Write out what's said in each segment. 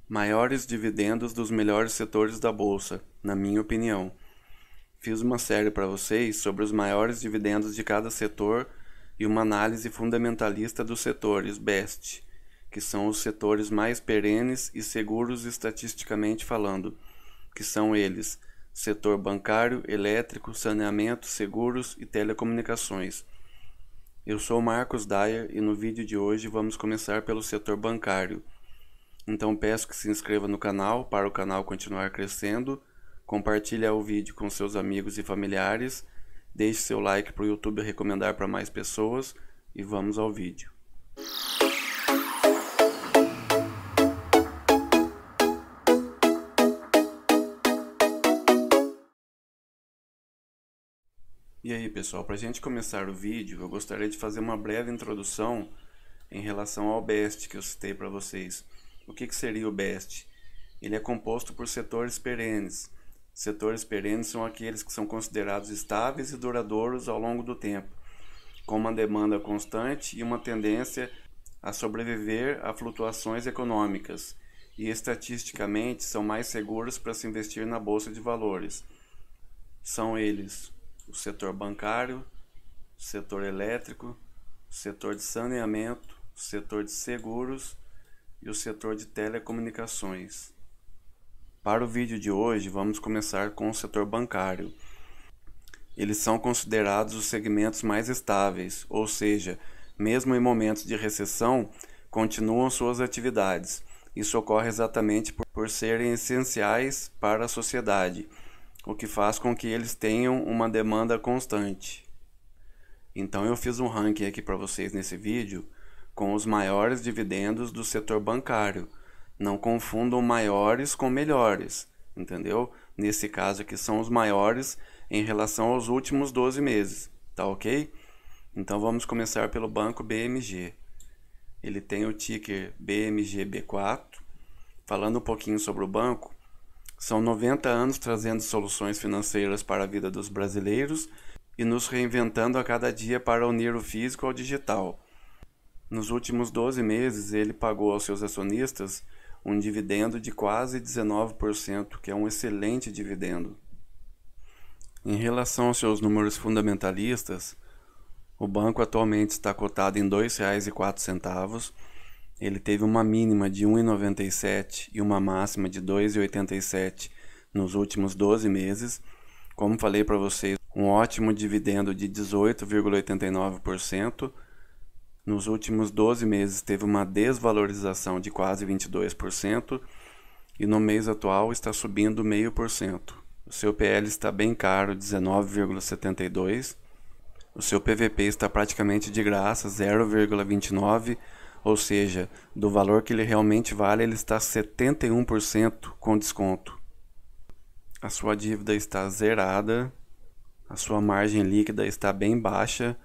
Maiores dividendos dos melhores setores da bolsa, na minha opinião. Fiz uma série para vocês sobre os maiores dividendos de cada setor e uma análise fundamentalista dos setores BEST, que são os setores mais perenes e seguros estatisticamente falando, que são eles: setor bancário, elétrico, saneamento, seguros e telecomunicações. Eu sou Marcos Dyer e no vídeo de hoje vamos começar pelo setor bancário. Então peço que se inscreva no canal para o canal continuar crescendo, compartilhe o vídeo com seus amigos e familiares, deixe seu like para o YouTube recomendar para mais pessoas e vamos ao vídeo. E aí pessoal, para a gente começar o vídeo, eu gostaria de fazer uma breve introdução em relação ao BEST que eu citei para vocês. O que seria o BEST? Ele é composto por setores perenes. Setores perenes são aqueles que são considerados estáveis e duradouros ao longo do tempo, com uma demanda constante e uma tendência a sobreviver a flutuações econômicas, e estatisticamente são mais seguros para se investir na bolsa de valores. São eles o setor bancário, o setor elétrico, o setor de saneamento, o setor de seguros e o setor de telecomunicações. Para o vídeo de hoje, vamos começar com o setor bancário. Eles são considerados os segmentos mais estáveis, ou seja, mesmo em momentos de recessão, continuam suas atividades. Isso ocorre exatamente por serem essenciais para a sociedade, o que faz com que eles tenham uma demanda constante. Então eu fiz um ranking aqui para vocês nesse vídeo com os maiores dividendos do setor bancário. Não confundam maiores com melhores, entendeu? Nesse caso aqui são os maiores em relação aos últimos 12 meses, tá ok? Então vamos começar pelo banco BMG. Ele tem o ticker BMGB4. Falando um pouquinho sobre o banco, são 90 anos trazendo soluções financeiras para a vida dos brasileiros e nos reinventando a cada dia para unir o físico ao digital. Nos últimos 12 meses, ele pagou aos seus acionistas um dividendo de quase 19%, que é um excelente dividendo. Em relação aos seus números fundamentalistas, o banco atualmente está cotado em R$ 2,04. Ele teve uma mínima de 1,97 e uma máxima de 2,87 nos últimos 12 meses. Como falei para vocês, um ótimo dividendo de 18,89%. Nos últimos 12 meses teve uma desvalorização de quase 22% e no mês atual está subindo 0,5%. O seu PL está bem caro, 19,72%. O seu PVP está praticamente de graça, 0,29%, ou seja, do valor que ele realmente vale, ele está 71% com desconto. A sua dívida está zerada, a sua margem líquida está bem baixa.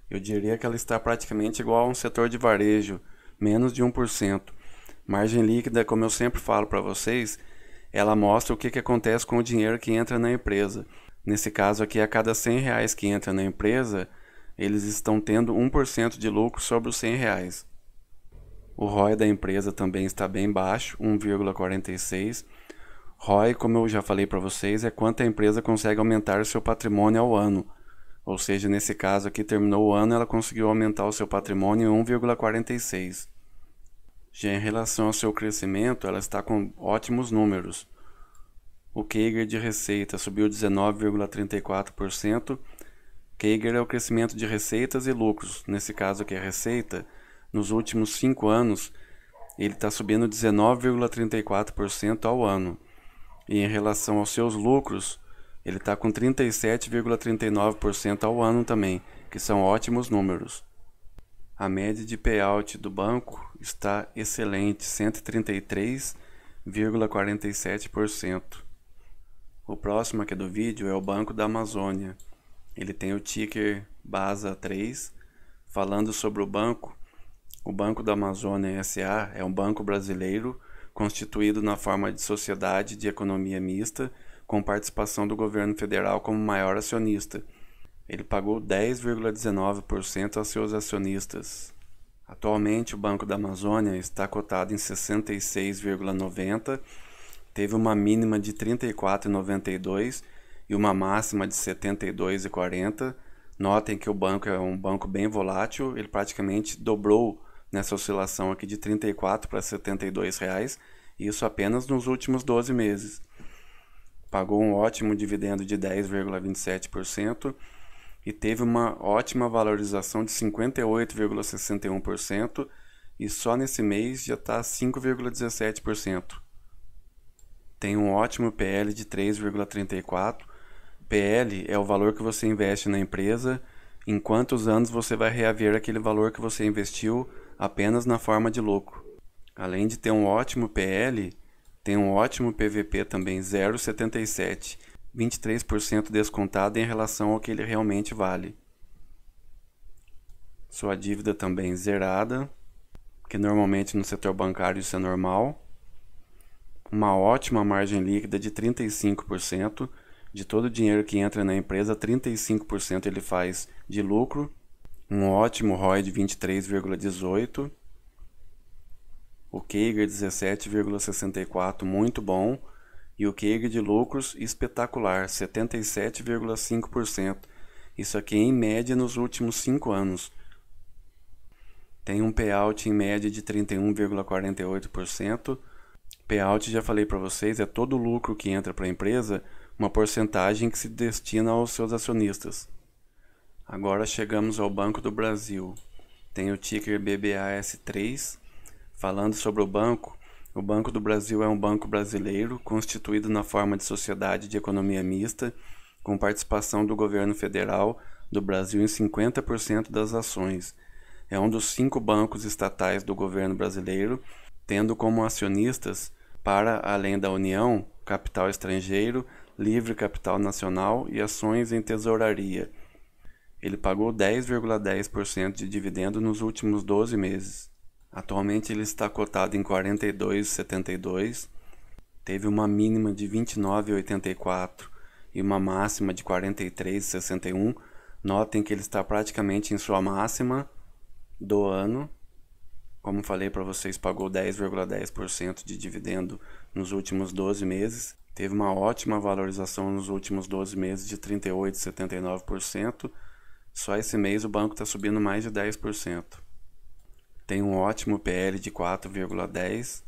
Eu diria que ela está praticamente igual a um setor de varejo, menos de 1%. Margem líquida, como eu sempre falo para vocês, ela mostra o que acontece com o dinheiro que entra na empresa. Nesse caso aqui, a cada R$ 100 que entra na empresa, eles estão tendo 1% de lucro sobre os R$ 100. O ROI da empresa também está bem baixo, 1,46. ROI, como eu já falei para vocês, é quanto a empresa consegue aumentar o seu patrimônio ao ano. Ou seja, nesse caso aqui, terminou o ano, ela conseguiu aumentar o seu patrimônio em 1,46. Já em relação ao seu crescimento, ela está com ótimos números. O CAGR de receita subiu 19,34%. CAGR é o crescimento de receitas e lucros. Nesse caso aqui, a receita, nos últimos 5 anos, ele está subindo 19,34% ao ano. E em relação aos seus lucros, ele está com 37,39% ao ano também, que são ótimos números. A média de payout do banco está excelente, 133,47%. O próximo aqui do vídeo é o Banco da Amazônia. Ele tem o ticker BASA3. Falando sobre o Banco da Amazônia S.A. é um banco brasileiro constituído na forma de sociedade de economia mista, com participação do governo federal como maior acionista. Ele pagou 10,19% aos seus acionistas. Atualmente o Banco da Amazônia está cotado em 66,90, teve uma mínima de 34,92 e uma máxima de 72,40. Notem que o banco é um banco bem volátil, ele praticamente dobrou nessa oscilação aqui de 34 para 72 reais, isso apenas nos últimos 12 meses. Pagou um ótimo dividendo de 10,27% e teve uma ótima valorização de 58,61% e só nesse mês já está 5,17%. Tem um ótimo PL de 3,34%. PL é o valor que você investe na empresa, em quantos anos você vai reaver aquele valor que você investiu apenas na forma de lucro. Além de ter um ótimo PL, tem um ótimo PVP também, 0,77, 23% descontado em relação ao que ele realmente vale. Sua dívida também zerada, que normalmente no setor bancário isso é normal. Uma ótima margem líquida de 35%. De todo o dinheiro que entra na empresa, 35% ele faz de lucro. Um ótimo ROI de 23,18%. O CAGR 17,64%, muito bom. E o CAGR de lucros espetacular, 77,5%. Isso aqui em média nos últimos 5 anos. Tem um payout em média de 31,48%. Payout, já falei para vocês, é todo o lucro que entra para a empresa, uma porcentagem que se destina aos seus acionistas. Agora chegamos ao Banco do Brasil. Tem o ticker BBAS3. Falando sobre o Banco do Brasil é um banco brasileiro constituído na forma de sociedade de economia mista, com participação do governo federal do Brasil em 50% das ações. É um dos 5 bancos estatais do governo brasileiro, tendo como acionistas, para além da União, capital estrangeiro, livre capital nacional e ações em tesouraria. Ele pagou 10,10% de dividendo nos últimos 12 meses. Atualmente ele está cotado em 42,72, teve uma mínima de 29,84 e uma máxima de 43,61. Notem que ele está praticamente em sua máxima do ano. Como falei para vocês, pagou 10,10% de dividendo nos últimos 12 meses. Teve uma ótima valorização nos últimos 12 meses de 38,79%. Só esse mês o banco está subindo mais de 10%. Tem um ótimo PL de 4,10,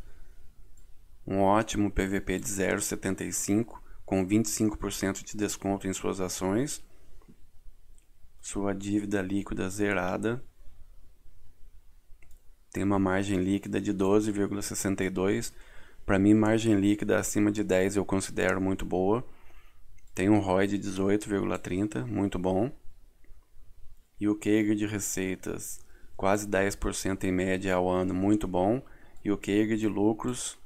um ótimo PVP de 0,75, com 25% de desconto em suas ações. Sua dívida líquida zerada. Tem uma margem líquida de 12,62. Para mim, margem líquida acima de 10 eu considero muito boa. Tem um ROI de 18,30, muito bom. E o CAGR de receitas, quase 10% em média ao ano, muito bom. E o CAGR de lucros,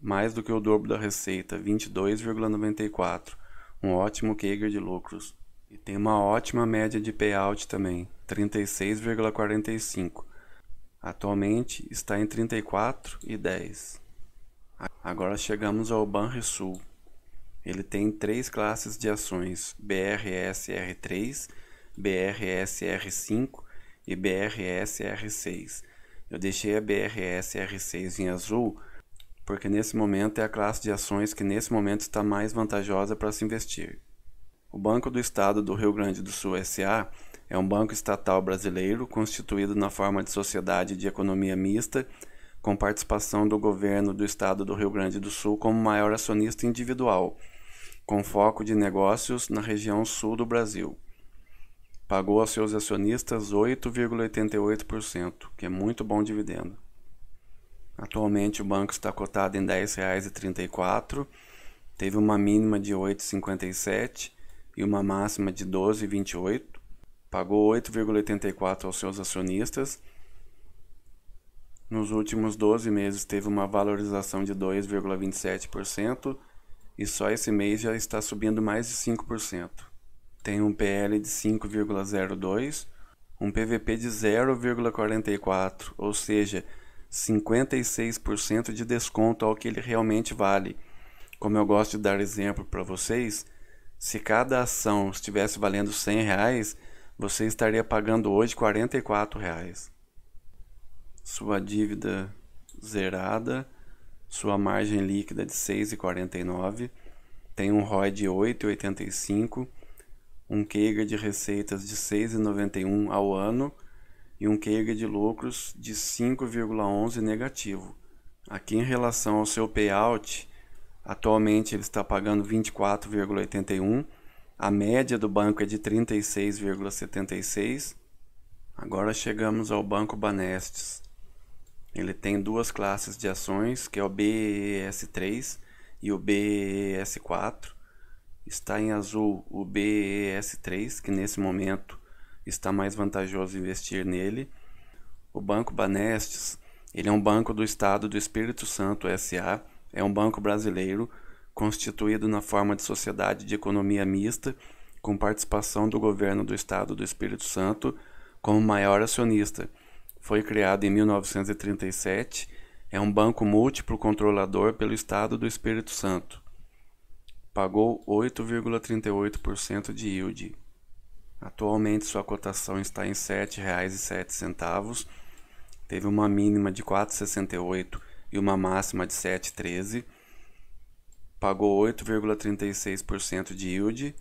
mais do que o dobro da receita, 22,94. Um ótimo CAGR de lucros. E tem uma ótima média de payout também, 36,45. Atualmente está em 34,10. Agora chegamos ao Banrisul. Ele tem 3 classes de ações, BRSR3, BRSR5 e BRSR6. Eu deixei a BRSR6 em azul porque nesse momento é a classe de ações que nesse momento está mais vantajosa para se investir. O Banco do Estado do Rio Grande do Sul S.A. é um banco estatal brasileiro constituído na forma de sociedade de economia mista, com participação do governo do Estado do Rio Grande do Sul como maior acionista individual, com foco de negócios na região sul do Brasil. Pagou aos seus acionistas 8,88%, que é muito bom dividendo. Atualmente o banco está cotado em R$ 10,34, teve uma mínima de 8,57 e uma máxima de 12,28. Pagou 8,84 aos seus acionistas. Nos últimos 12 meses teve uma valorização de 2,27% e só esse mês já está subindo mais de 5%. Tem um PL de 5,02, um PVP de 0,44, ou seja, 56% de desconto ao que ele realmente vale. Como eu gosto de dar exemplo para vocês, se cada ação estivesse valendo R$100, você estaria pagando hoje R$44. sua dívida zerada, sua margem líquida de 6,49, tem um ROI de 8,85, um CAGR de receitas de 6,91 ao ano e um CAGR de lucros de 5,11 negativo. Aqui em relação ao seu payout, atualmente ele está pagando 24,81, a média do banco é de 36,76. Agora chegamos ao Banco Banestes. Ele tem duas classes de ações, que é o BES3 e o BES4. Está em azul o BES3, que nesse momento está mais vantajoso investir nele. O Banco Banestes, ele é um banco do Estado do Espírito Santo S.A., é um banco brasileiro constituído na forma de sociedade de economia mista, com participação do governo do Estado do Espírito Santo como maior acionista. Foi criado em 1937, é um banco múltiplo controlador pelo Estado do Espírito Santo. Pagou 8,38% de yield. Atualmente sua cotação está em R$ 7,07. Teve uma mínima de 4,68 e uma máxima de 7,13. Pagou 8,36% de yield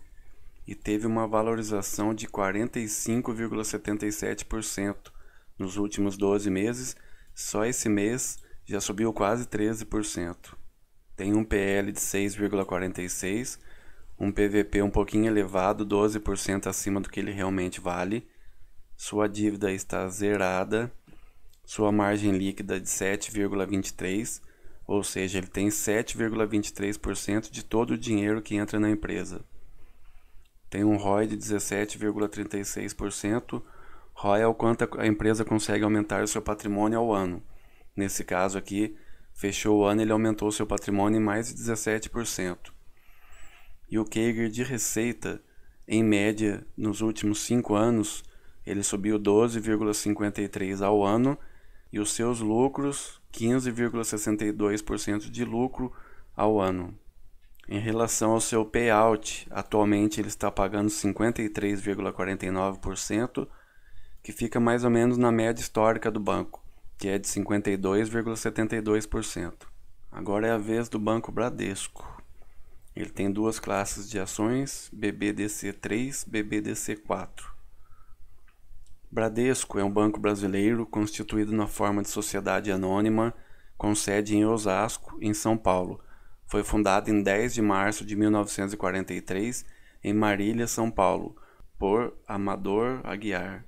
e teve uma valorização de 45,77% nos últimos 12 meses. Só esse mês já subiu quase 13%. Tem um PL de 6,46, um PVP um pouquinho elevado, 12% acima do que ele realmente vale. Sua dívida está zerada, sua margem líquida de 7,23%, ou seja, ele tem 7,23% de todo o dinheiro que entra na empresa. Tem um ROI de 17,36%. ROI é o quanto a empresa consegue aumentar o seu patrimônio ao ano. Nesse caso aqui, fechou o ano, ele aumentou o seu patrimônio em mais de 17%. E o CAGR de receita, em média, nos últimos 5 anos, ele subiu 12,53% ao ano, e os seus lucros, 15,62% de lucro ao ano. Em relação ao seu payout, atualmente ele está pagando 53,49%, que fica mais ou menos na média histórica do banco, que é de 52,72%. Agora é a vez do Banco Bradesco. Ele tem duas classes de ações, BBDC3 e BBDC4. Bradesco é um banco brasileiro constituído na forma de sociedade anônima, com sede em Osasco, em São Paulo. Foi fundado em 10 de março de 1943, em Marília, São Paulo, por Amador Aguiar.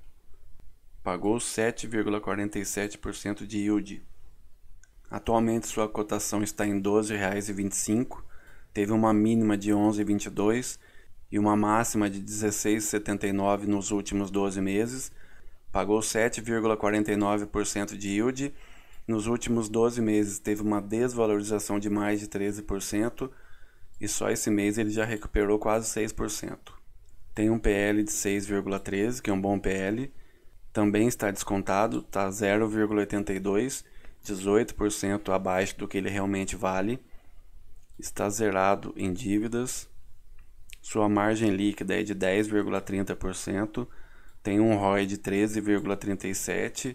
Pagou 7,47% de yield. Atualmente sua cotação está em R$ 12,25, teve uma mínima de 11,22 e uma máxima de 16,79 nos últimos 12 meses. Pagou 7,49% de yield. Nos últimos 12 meses teve uma desvalorização de mais de 13% e só esse mês ele já recuperou quase 6%. Tem um PL de 6,13, que é um bom PL. Também está descontado, está 0,82, 18% abaixo do que ele realmente vale. Está zerado em dívidas. Sua margem líquida é de 10,30%. Tem um ROI de 13,37%,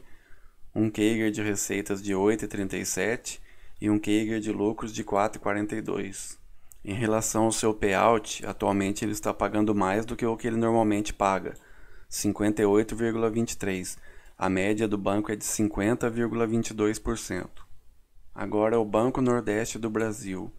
um CAGR de receitas de 8,37% e um CAGR de lucros de 4,42%. Em relação ao seu payout, atualmente ele está pagando mais do que o que ele normalmente paga, 58,23%. A média do banco é de 50,22%. Agora o Banco Nordeste do Brasil,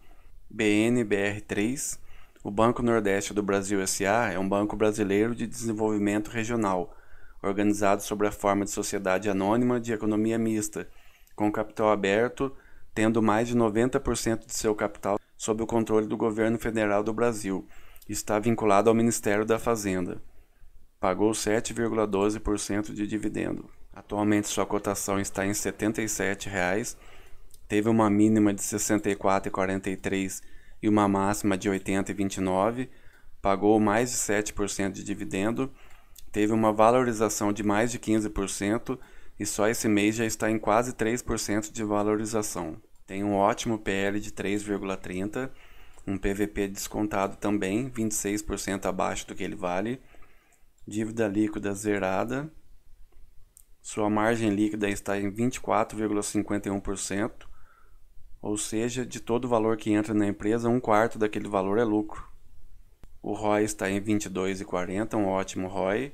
BNBR3. O Banco Nordeste do Brasil S.A. é um banco brasileiro de desenvolvimento regional, organizado sob a forma de sociedade anônima de economia mista, com capital aberto, tendo mais de 90% de seu capital sob o controle do governo federal do Brasil. Está vinculado ao Ministério da Fazenda. Pagou 7,12% de dividendo. Atualmente sua cotação está em R$ 77,00. Teve uma mínima de 64,43 e uma máxima de 80,29, pagou mais de 7% de dividendo, teve uma valorização de mais de 15% e só esse mês já está em quase 3% de valorização. Tem um ótimo PL de 3,30, um PVP descontado também, 26% abaixo do que ele vale, dívida líquida zerada, Sua margem líquida está em 24,51%, ou seja, de todo o valor que entra na empresa, 1/4 daquele valor é lucro. O ROI está em 22,40, um ótimo ROI.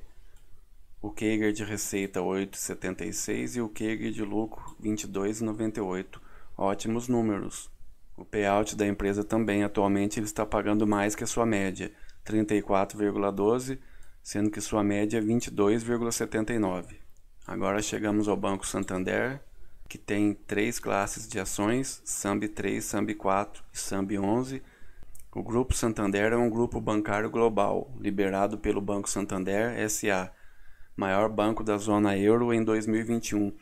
O CAGR de receita 8,76 e o CAGR de lucro 22,98. Ótimos números. O payout da empresa também, atualmente ele está pagando mais que a sua média, 34,12, sendo que sua média é 22,79. Agora chegamos ao Banco Santander, que tem 3 classes de ações, SAMB 3, SAMB 4 e SAMB 11. O Grupo Santander é um grupo bancário global, liberado pelo Banco Santander S.A., maior banco da zona euro em 2021.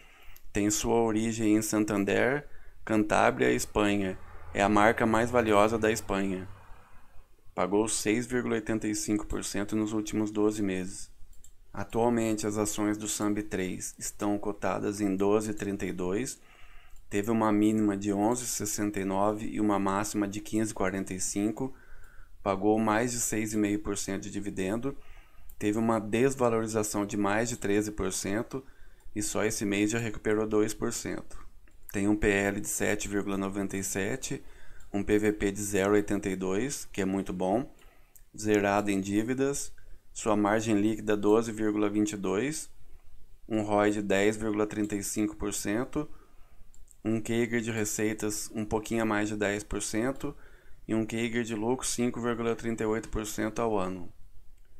Tem sua origem em Santander, Cantábria, Espanha. É a marca mais valiosa da Espanha. Pagou 6,85% nos últimos 12 meses. Atualmente as ações do SAMB 3 estão cotadas em 12,32. Teve uma mínima de 11,69 e uma máxima de 15,45. Pagou mais de 6,5% de dividendo. Teve uma desvalorização de mais de 13% e só esse mês já recuperou 2%. Tem um PL de 7,97, um PVP de 0,82, que é muito bom, zerado em dívidas, sua margem líquida 12,22, um ROI de 10,35%, um CAGR de receitas um pouquinho a mais de 10% e um CAGR de lucro 5,38% ao ano.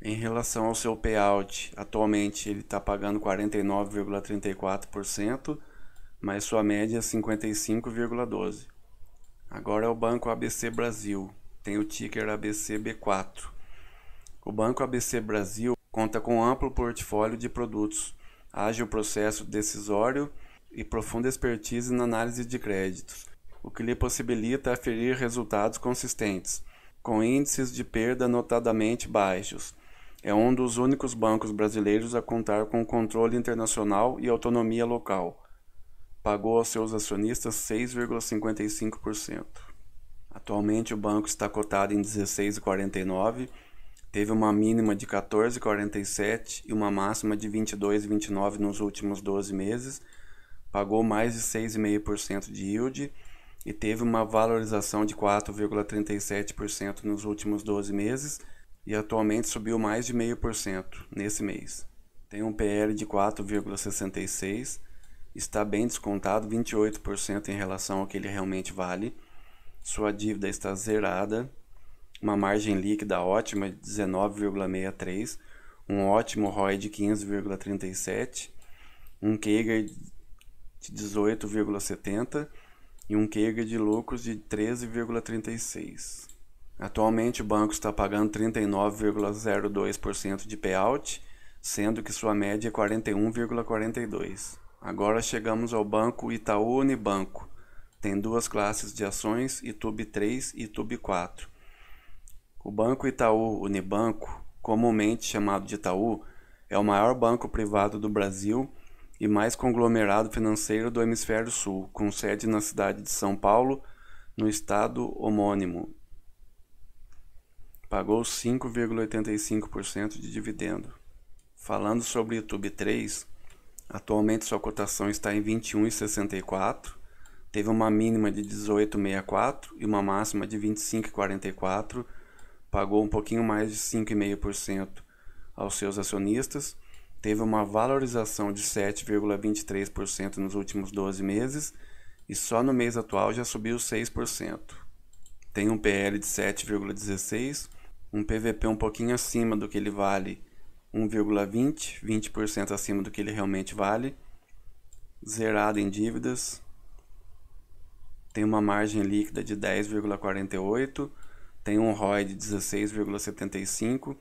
Em relação ao seu payout, atualmente ele está pagando 49,34%, mas sua média é 55,12%. Agora é o Banco ABC Brasil, tem o ticker ABCB4. O Banco ABC Brasil conta com amplo portfólio de produtos, ágil processo decisório e profunda expertise na análise de créditos, o que lhe possibilita aferir resultados consistentes, com índices de perda notadamente baixos. É um dos únicos bancos brasileiros a contar com controle internacional e autonomia local. Pagou aos seus acionistas 6,55%. Atualmente o banco está cotado em 16,49, teve uma mínima de 14,47 e uma máxima de 22,29 nos últimos 12 meses, pagou mais de 6,5% de yield e teve uma valorização de 4,37% nos últimos 12 meses, e atualmente subiu mais de 0,5% nesse mês. Tem um PL de 4,66, está bem descontado, 28% em relação ao que ele realmente vale. Sua dívida está zerada, uma margem líquida ótima de 19,63, um ótimo ROI de 15,37, um CAGR de 18,70 e um CAGR de lucros de 13,36. Atualmente o banco está pagando 39,02% de payout, sendo que sua média é 41,42%. Agora chegamos ao Banco Itaú Unibanco. Tem 2 classes de ações, ITUB 3 e ITUB 4. O Banco Itaú Unibanco, comumente chamado de Itaú, é o maior banco privado do Brasil e mais conglomerado financeiro do Hemisfério Sul, com sede na cidade de São Paulo, no estado homônimo. Pagou 5,85% de dividendo. Falando sobre o ITUB 3, atualmente sua cotação está em 21,64, teve uma mínima de 18,64 e uma máxima de 25,44, pagou um pouquinho mais de 5,5% aos seus acionistas, teve uma valorização de 7,23% nos últimos 12 meses e só no mês atual já subiu 6%. Tem um PL de 7,16, um PVP um pouquinho acima do que ele vale, 1,20, 20% acima do que ele realmente vale, zerado em dívidas, tem uma margem líquida de 10,48, tem um ROI de 16,75,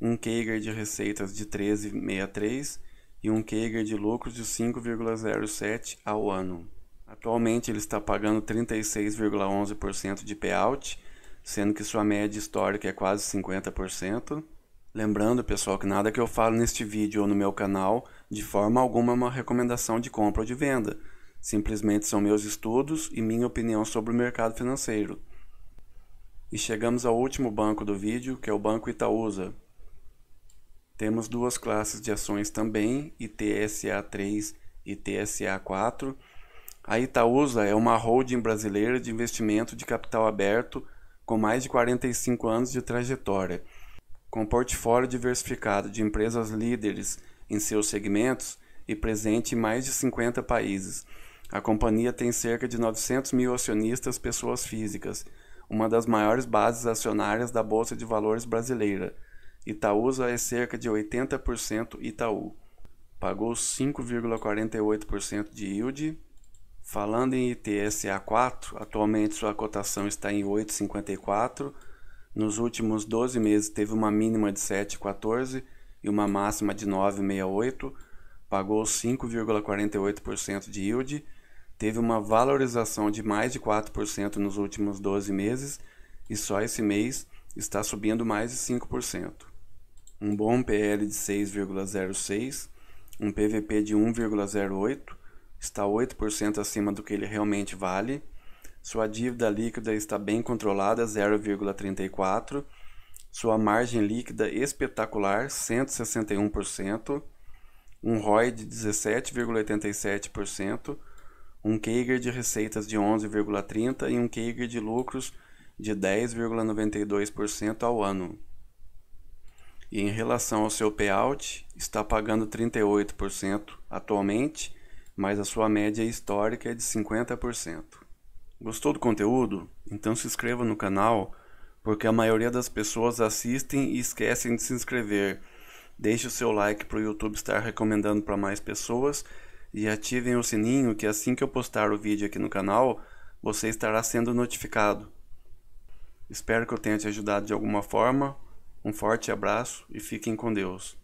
um CAGR de receitas de 13,63 e um CAGR de lucros de 5,07 ao ano. Atualmente ele está pagando 36,11% de payout, sendo que sua média histórica é quase 50%. Lembrando, pessoal, que nada que eu falo neste vídeo ou no meu canal, de forma alguma é uma recomendação de compra ou de venda. Simplesmente são meus estudos e minha opinião sobre o mercado financeiro. E chegamos ao último banco do vídeo, que é o Banco Itaúsa. Temos duas classes de ações também, ITSA3 e ITSA4. A Itaúsa é uma holding brasileira de investimento de capital aberto com mais de 45 anos de trajetória, com portfólio diversificado de empresas líderes em seus segmentos e presente em mais de 50 países. A companhia tem cerca de 900 mil acionistas pessoas físicas, uma das maiores bases acionárias da Bolsa de Valores brasileira. Itaúsa é cerca de 80% Itaú. Pagou 5,48% de yield. Falando em ITSA4, atualmente sua cotação está em 8,54. Nos últimos 12 meses teve uma mínima de 7,14 e uma máxima de 9,68. Pagou 5,48% de yield. Teve uma valorização de mais de 4% nos últimos 12 meses e só esse mês está subindo mais de 5%. Um bom PL de 6,06, um PVP de 1,08, está 8% acima do que ele realmente vale. Sua dívida líquida está bem controlada, 0,34. Sua margem líquida espetacular, 161%. Um ROI de 17,87%. Um CAGR de receitas de 11,30% e um CAGR de lucros de 10,92% ao ano. E em relação ao seu payout, está pagando 38% atualmente, mas a sua média histórica é de 50%. Gostou do conteúdo? Então se inscreva no canal, porque a maioria das pessoas assistem e esquecem de se inscrever. Deixe o seu like para o YouTube estar recomendando para mais pessoas e ativem o sininho que assim que eu postar o vídeo aqui no canal, você estará sendo notificado. Espero que eu tenha te ajudado de alguma forma. Um forte abraço e fiquem com Deus.